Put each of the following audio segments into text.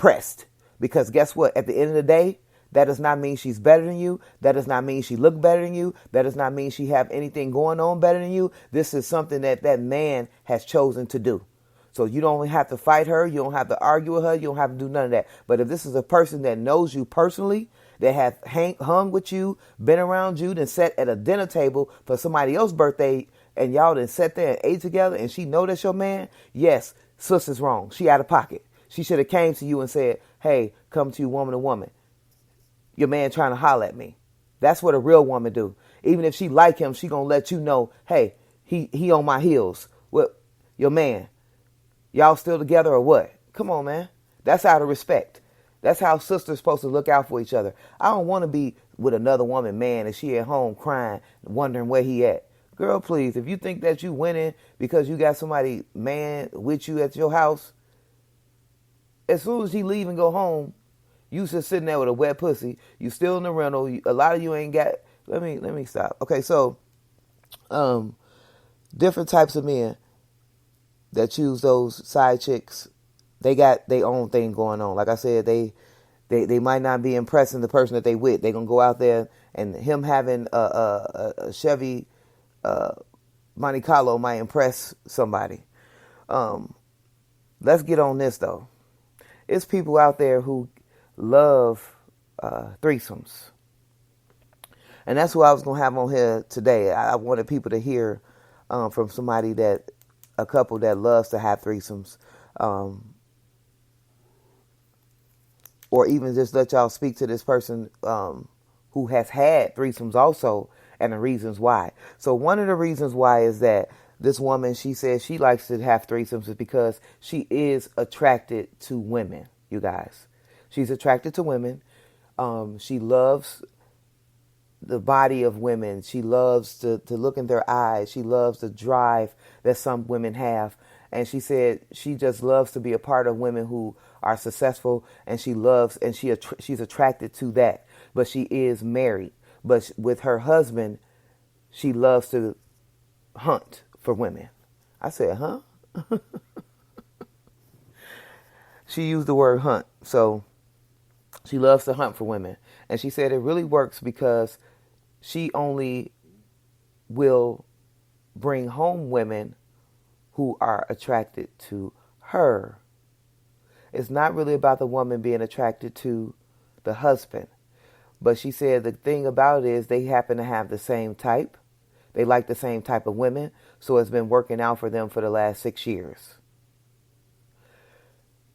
impressed. Because guess what? At the end of the day, that does not mean she's better than you. That does not mean she look better than you. That does not mean she have anything going on better than you. This is something that that man has chosen to do. So you don't have to fight her. You don't have to argue with her. You don't have to do none of that. But if this is a person that knows you personally, that have hung with you, been around you, then sat at a dinner table for somebody else's birthday, and y'all then sat there and ate together, and she know that's your man, yes, sister's wrong. She out of pocket. She should have came to you and said, hey, come to you woman to woman. Your man trying to holler at me. That's what a real woman do. Even if she like him, she gonna let you know, hey, he on my heels. What, your man? Y'all still together or what? Come on, man. That's out of respect. That's how sisters supposed to look out for each other. I don't want to be with another woman, man, and she at home crying, wondering where he at. Girl, please, if you think that you winning because you got somebody, man, with you at your house, as soon as he leave and go home, you just sitting there with a wet pussy. You still in the rental. A lot of you ain't got. Let me stop. Okay, so, different types of men that choose those side chicks, they got their own thing going on. Like I said, they might not be impressing the person that they with. They gonna go out there, and him having a Chevy Monte Carlo might impress somebody. Let's get on this though. It's people out there who love threesomes, and that's who I was gonna have on here today. I wanted people to hear from somebody a couple that loves to have threesomes, or even just let y'all speak to this person who has had threesomes also, and the reasons why. So one of the reasons why is that this woman, she says she likes to have threesomes is because she is attracted to women, you guys. She's attracted to women. She loves the body of women. She loves to look in their eyes. She loves the drive that some women have. And she said she just loves to be a part of women who are successful, and she loves, and she's attracted to that. But she is married. But with her husband, she loves to hunt for women. I said, huh? She used the word hunt. So she loves to hunt for women. And she said it really works because she only will bring home women who are attracted to her. It's not really about the woman being attracted to the husband. But she said the thing about it is they happen to have the same type. They like the same type of women. So it's been working out for them for the last 6 years.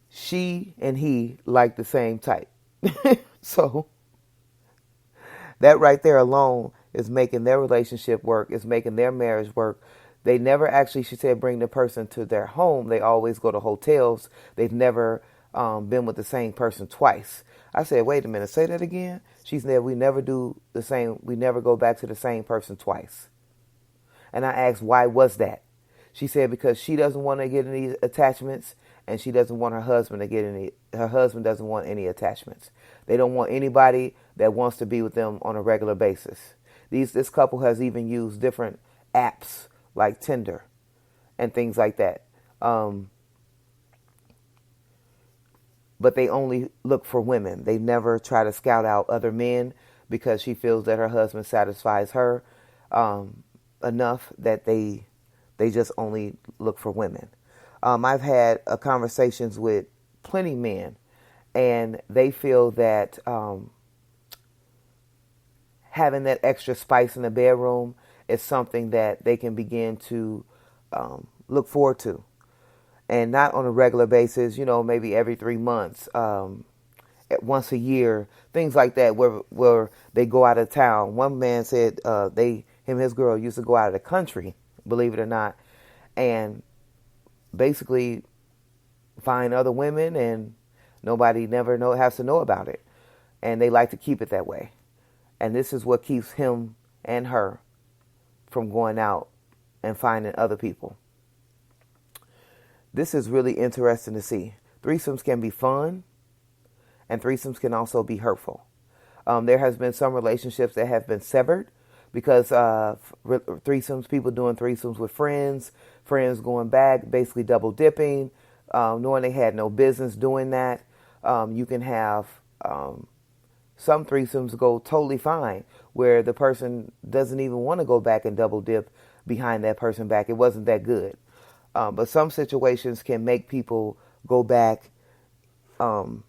She and he like the same type. So that right there alone is making their relationship work. It's making their marriage work. They never actually, she said, bring the person to their home. They always go to hotels. They've never been with the same person twice. I said, wait a minute, say that again. She said, we never do the same. We never go back to the same person twice. And I asked, why was that? She said, because she doesn't want to get any attachments, and she doesn't want her husband to get any. Her husband doesn't want any attachments. They don't want anybody that wants to be with them on a regular basis. This couple has even used different apps like Tinder and things like that. But they only look for women. They never try to scout out other men because she feels that her husband satisfies her enough that they just only look for women. I've had conversations with plenty men, and they feel that having that extra spice in the bedroom is something that they can begin to look forward to. And not on a regular basis, maybe every 3 months, once a year, things like that, where they go out of town. One man said him and his girl used to go out of the country, believe it or not, and basically find other women, and nobody never has to know about it. And they like to keep it that way. And this is what keeps him and her from going out and finding other people. This is really interesting to see. Threesomes can be fun, and threesomes can also be hurtful. There has been some relationships that have been severed because threesomes, people doing threesomes with friends going back, basically double dipping, knowing they had no business doing that. You can have some threesomes go totally fine where the person doesn't even want to go back and double dip behind that person back. It wasn't that good. But some situations can make people go back and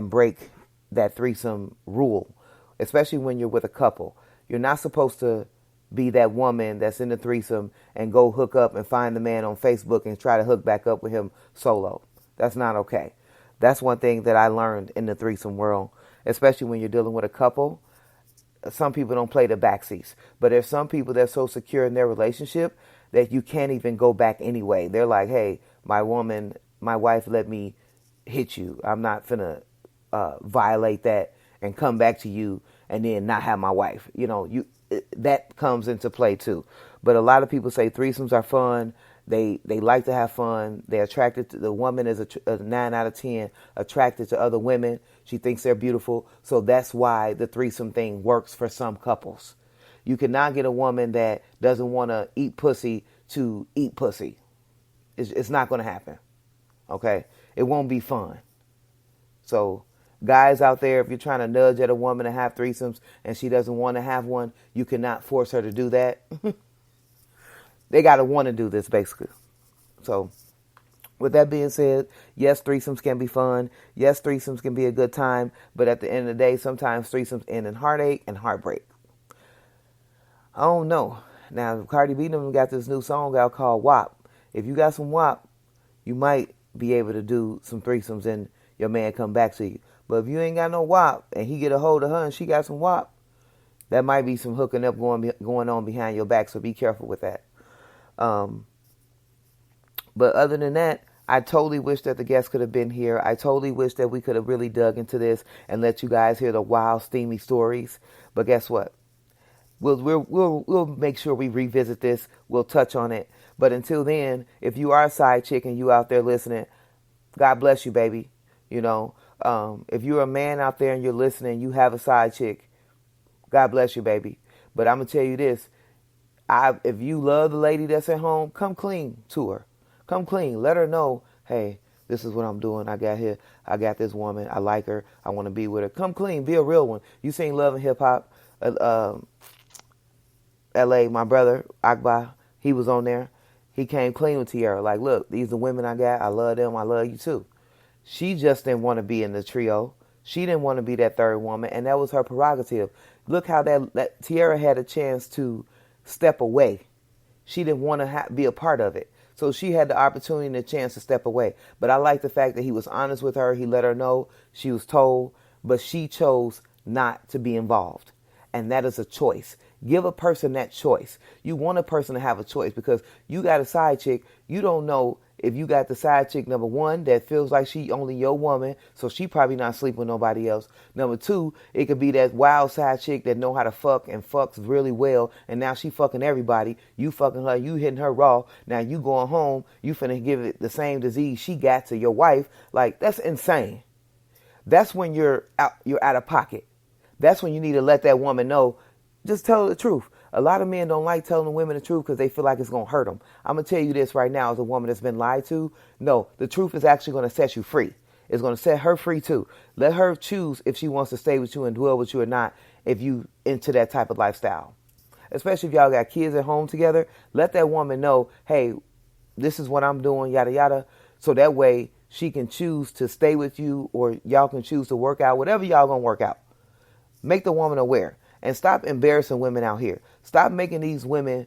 break that threesome rule, especially when you're with a couple. You're not supposed to be that woman that's in the threesome and go hook up and find the man on Facebook and try to hook back up with him solo. That's not okay. That's one thing that I learned in the threesome world, especially when you're dealing with a couple. Some people don't play the backseats, but there's some people that's so secure in their relationship that you can't even go back anyway. They're like, hey, my wife let me hit you. I'm not finna violate that and come back to you and then not have my wife. That comes into play too. But a lot of people say threesomes are fun. They like to have fun. They're attracted to the woman is a 9 out of 10 attracted to other women. She thinks they're beautiful. So that's why the threesome thing works for some couples. You cannot get a woman that doesn't want to eat pussy to eat pussy. It's not going to happen. Okay? It won't be fun. So guys out there, if you're trying to nudge at a woman to have threesomes and she doesn't want to have one, you cannot force her to do that. They got to want to do this, basically. So with that being said, yes, threesomes can be fun. Yes, threesomes can be a good time. But at the end of the day, sometimes threesomes end in heartache and heartbreak. I don't know. Now, Cardi B got this new song out called WAP. If you got some WAP, you might be able to do some threesomes and your man come back to you. But if you ain't got no WAP and he get a hold of her and she got some WAP, that might be some hooking up going on behind your back. So be careful with that. But other than that, I totally wish that the guests could have been here. I totally wish that we could have really dug into this and let you guys hear the wild, steamy stories. But guess what? We'll make sure we revisit this. We'll touch on it. But until then, if you are a side chick and you out there listening, God bless you, baby. If you're a man out there and you're listening, you have a side chick, God bless you, baby. But I'm going to tell you this. If you love the lady that's at home, come clean to her. Come clean. Let her know, hey, this is what I'm doing. I got this woman. I like her. I want to be with her. Come clean. Be a real one. You seen Love and Hip Hop, L.A., my brother, Akbar, he was on there. He came clean with Tierra. Like, look, these are the women I got. I love them. I love you too. She just didn't want to be in the trio. She didn't want to be that third woman, and that was her prerogative. Look how that Tierra had a chance to step away. She didn't want to be a part of it. So she had the opportunity and the chance to step away. But I like the fact that he was honest with her. He let her know. She was told. But she chose not to be involved. And that is a choice. Give a person that choice. You want a person to have a choice because you got a side chick. You don't know if you got the side chick, number one, that feels like she only your woman, so she probably not sleeping with nobody else. Number two, it could be that wild side chick that know how to fuck and fucks really well, and now she fucking everybody. You fucking her, you hitting her raw. Now you going home, you finna give it the same disease she got to your wife. Like, that's insane. That's when you're out of pocket. That's when you need to let that woman know, just tell her the truth. A lot of men don't like telling the women the truth because they feel like it's going to hurt them. I'm going to tell you this right now as a woman that's been lied to. No, the truth is actually going to set you free. It's going to set her free too. Let her choose if she wants to stay with you and dwell with you or not if you into that type of lifestyle. Especially if y'all got kids at home together. Let that woman know, hey, this is what I'm doing, yada, yada. So that way she can choose to stay with you or y'all can choose to work out, whatever y'all going to work out. Make the woman aware. And stop embarrassing women out here. Stop making these women,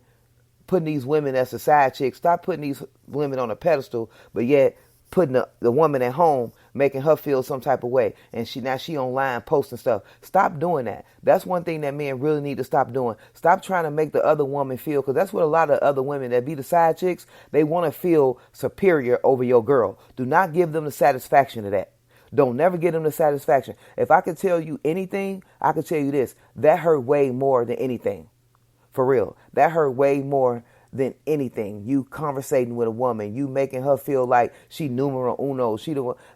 putting these women as a side chick. Stop putting these women on a pedestal, but yet putting the woman at home, making her feel some type of way. And she online posting stuff. Stop doing that. That's one thing that men really need to stop doing. Stop trying to make the other woman feel, because that's what a lot of other women that be the side chicks, they want to feel superior over your girl. Do not give them the satisfaction of that. Don't never give them the satisfaction. If I could tell you anything, I could tell you this. That hurt way more than anything. For real. That hurt way more than anything. You conversating with a woman. You making her feel like she numero uno.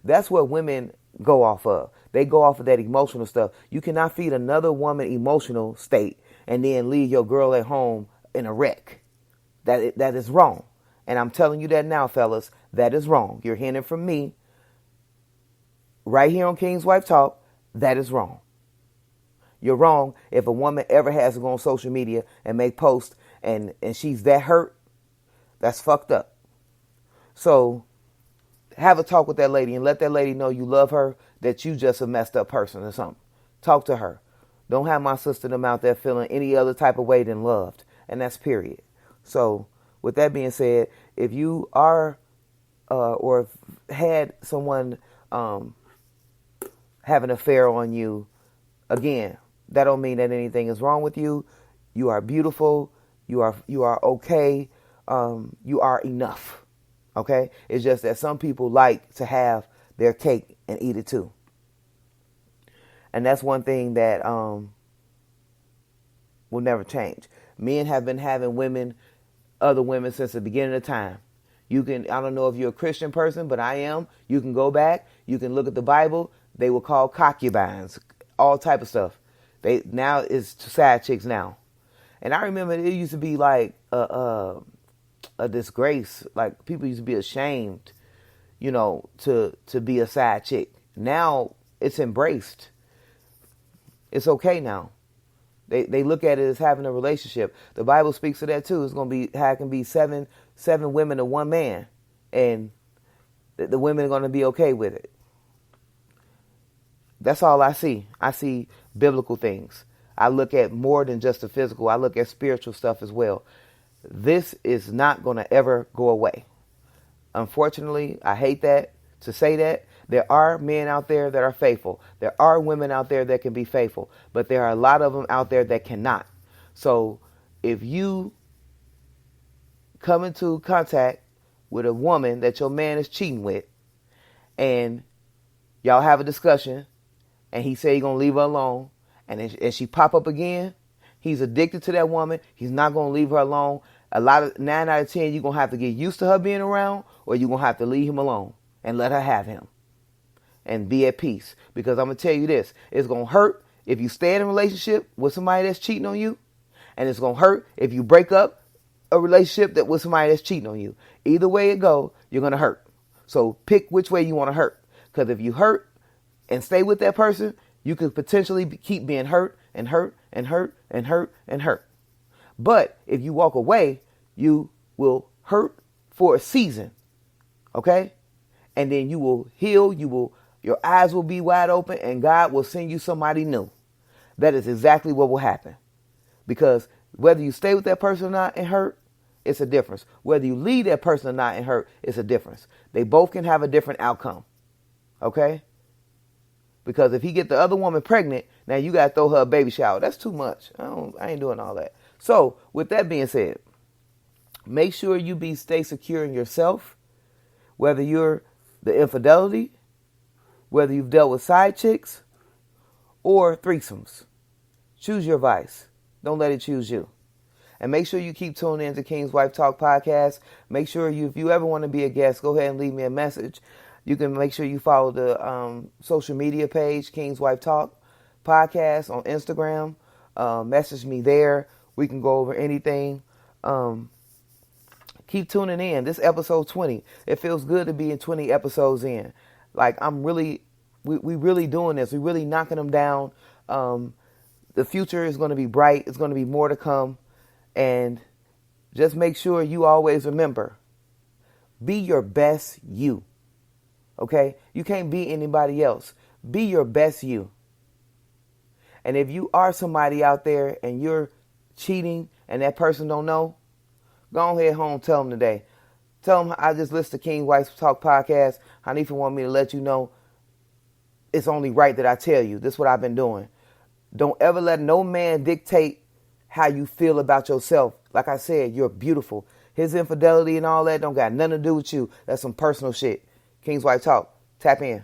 That's what women go off of. They go off of that emotional stuff. You cannot feed another woman emotional state and then leave your girl at home in a wreck. That is wrong. And I'm telling you that now, fellas. That is wrong. You're hearing it from me. right here on Kingswife Talk, that is wrong. You're wrong if a woman ever has to go on social media and make posts and she's that hurt. That's fucked up. So have a talk with that lady and let that lady know you love her, that you just a messed up person or something. Talk to her. Don't have my sister and them out there feeling any other type of way than loved. And that's period. So with that being said, if you are or had someone have an affair on you, again, that don't mean that anything is wrong with you. You are beautiful. You are okay. You are enough. Okay? It's just that some people like to have their cake and eat it too. And that's one thing that will never change. Men have been having other women since the beginning of time. I don't know if you're a Christian person, but I am. You can go back. You can look at the Bible. They were called concubines, all type of stuff. Now it's side chicks now. And I remember it used to be like a disgrace. Like people used to be ashamed, to be a side chick. Now it's embraced. It's okay now. They look at it as having a relationship. The Bible speaks to that too. It's going to be how it can be seven women to one man, and the women are going to be okay with it. That's all I see. I see biblical things. I look at more than just the physical. I look at spiritual stuff as well. This is not going to ever go away. Unfortunately, I hate to say that. There are men out there that are faithful. There are women out there that can be faithful. But there are a lot of them out there that cannot. So if you come into contact with a woman that your man is cheating with, and y'all have a discussion, and he say he's going to leave her alone, and she pop up again, he's addicted to that woman. He's not going to leave her alone. 9 out of 10, you're going to have to get used to her being around, or you're going to have to leave him alone and let her have him and be at peace. Because I'm going to tell you this, it's going to hurt if you stay in a relationship with somebody that's cheating on you, and it's going to hurt if you break up a relationship with somebody that's cheating on you. Either way it go, you're going to hurt. So pick which way you want to hurt. Because if you hurt and stay with that person, you could potentially keep being hurt and hurt and hurt and hurt and hurt. But if you walk away, you will hurt for a season. Okay? And then you will heal. Your eyes will be wide open, and God will send you somebody new. That is exactly what will happen. Because whether you stay with that person or not and hurt, it's a difference. Whether you leave that person or not and hurt, it's a difference. They both can have a different outcome. Okay? Because if he get the other woman pregnant, now you got to throw her a baby shower. That's too much. I ain't doing all that. So with that being said, make sure you stay secure in yourself, whether you're the infidelity, whether you've dealt with side chicks or threesomes. Choose your vice. Don't let it choose you. And make sure you keep tuning in to Kingswife Talk Podcast. Make sure if you ever want to be a guest, go ahead and leave me a message. You can make sure you follow the social media page, Kingswife Talk Podcast on Instagram. Message me there. We can go over anything. Keep tuning in. This episode 20. It feels good to be in 20 episodes in. Like we really doing this. We really knocking them down. The future is going to be bright. It's going to be more to come. And just make sure you always remember, be your best you. Okay? You can't be anybody else. Be your best you. And if you are somebody out there and you're cheating and that person don't know, go ahead home, tell them today. Tell them I just listened to Kingswife Talk Podcast. Hanifa want me to let you know it's only right that I tell you. This is what I've been doing. Don't ever let no man dictate how you feel about yourself. Like I said, you're beautiful. His infidelity and all that don't got nothing to do with you. That's some personal shit. Kingswife Talk. Tap in.